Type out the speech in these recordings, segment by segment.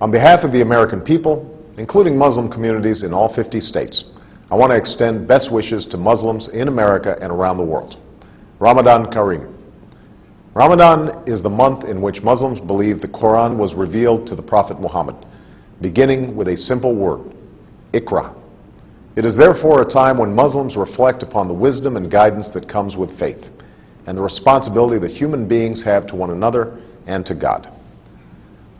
On behalf of the American people, including Muslim communities in all 50 states, I want to extend best wishes to Muslims in America and around the world. Ramadan Kareem. Ramadan is the month in which Muslims believe the Quran was revealed to the Prophet Muhammad, beginning with a simple word, Iqra. It is therefore a time when Muslims reflect upon the wisdom and guidance that comes with faith, and the responsibility that human beings have to one another and to God.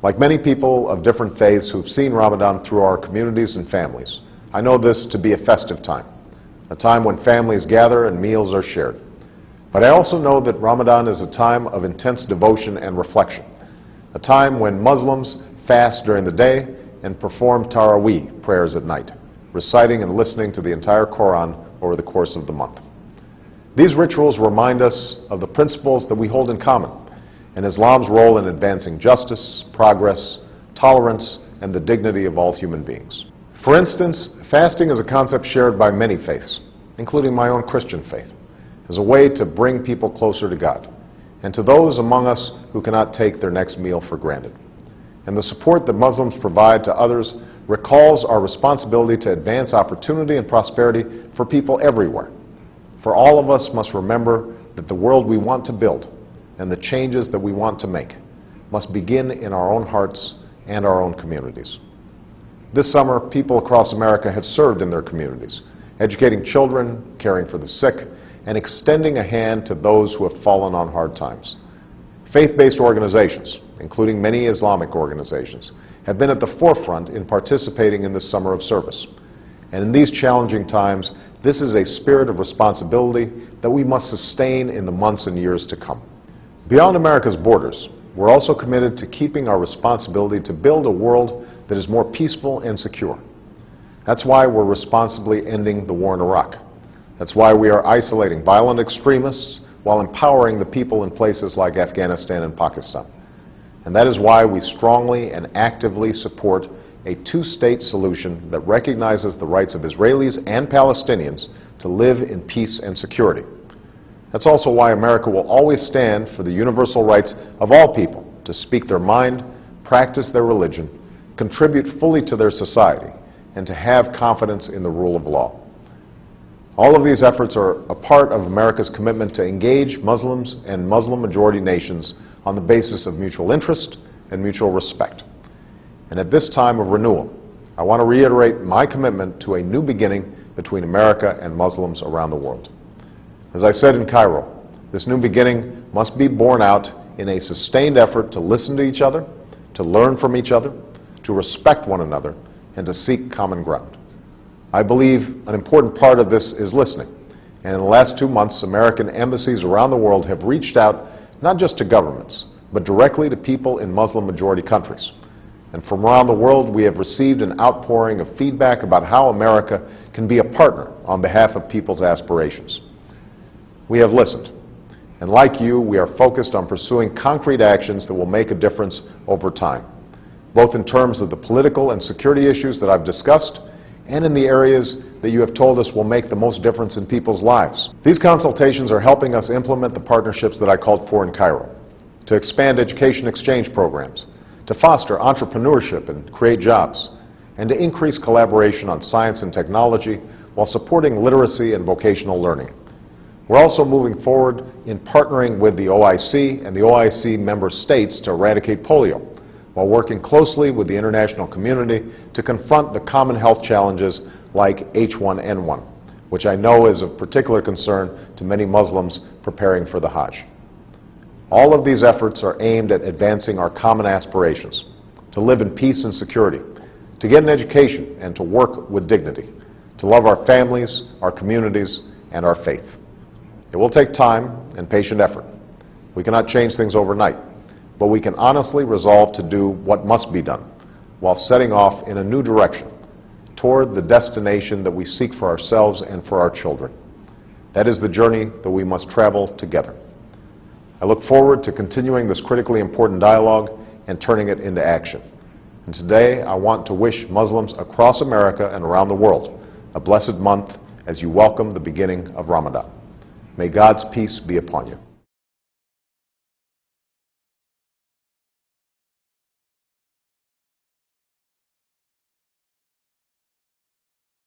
Like many people of different faiths who've seen Ramadan through our communities and families, I know this to be a festive time, a time when families gather and meals are shared. But I also know that Ramadan is a time of intense devotion and reflection, a time when Muslims fast during the day and perform Taraweeh prayers at night, reciting and listening to the entire Quran over the course of the month. These rituals remind us of the principles that we hold in common, and Islam's role in advancing justice, progress, tolerance, and the dignity of all human beings. For instance, fasting is a concept shared by many faiths, including my own Christian faith, as a way to bring people closer to God, and to those among us who cannot take their next meal for granted. And the support that Muslims provide to others recalls our responsibility to advance opportunity and prosperity for people everywhere. For all of us must remember that the world we want to build and the changes that we want to make must begin in our own hearts and our own communities. This summer, people across America have served in their communities, educating children, caring for the sick, and extending a hand to those who have fallen on hard times. Faith-based organizations, including many Islamic organizations, have been at the forefront in participating in this summer of service. And in these challenging times, this is a spirit of responsibility that we must sustain in the months and years to come. Beyond America's borders, we're also committed to keeping our responsibility to build a world that is more peaceful and secure. That's why we're responsibly ending the war in Iraq. That's why we are isolating violent extremists while empowering the people in places like Afghanistan and Pakistan. And that is why we strongly and actively support a two-state solution that recognizes the rights of Israelis and Palestinians to live in peace and security. That's also why America will always stand for the universal rights of all people to speak their mind, practice their religion, contribute fully to their society, and to have confidence in the rule of law. All of these efforts are a part of America's commitment to engage Muslims and Muslim-majority nations on the basis of mutual interest and mutual respect. And at this time of renewal, I want to reiterate my commitment to a new beginning between America and Muslims around the world. As I said in Cairo, this new beginning must be borne out in a sustained effort to listen to each other, to learn from each other, to respect one another, and to seek common ground. I believe an important part of this is listening. And in the last 2 months, American embassies around the world have reached out not just to governments, but directly to people in Muslim-majority countries. And from around the world, we have received an outpouring of feedback about how America can be a partner on behalf of people's aspirations. We have listened. And like you, we are focused on pursuing concrete actions that will make a difference over time, both in terms of the political and security issues that I've discussed, and in the areas that you have told us will make the most difference in people's lives. These consultations are helping us implement the partnerships that I called for in Cairo, to expand education exchange programs, to foster entrepreneurship and create jobs, and to increase collaboration on science and technology while supporting literacy and vocational learning. We're also moving forward in partnering with the OIC and the OIC member states to eradicate polio, while working closely with the international community to confront the common health challenges like H1N1, which I know is of particular concern to many Muslims preparing for the Hajj. All of these efforts are aimed at advancing our common aspirations, to live in peace and security, to get an education and to work with dignity, to love our families, our communities, and our faith. It will take time and patient effort. We cannot change things overnight, but we can honestly resolve to do what must be done while setting off in a new direction toward the destination that we seek for ourselves and for our children. That is the journey that we must travel together. I look forward to continuing this critically important dialogue and turning it into action. And today, I want to wish Muslims across America and around the world a blessed month as you welcome the beginning of Ramadan. May God's peace be upon you.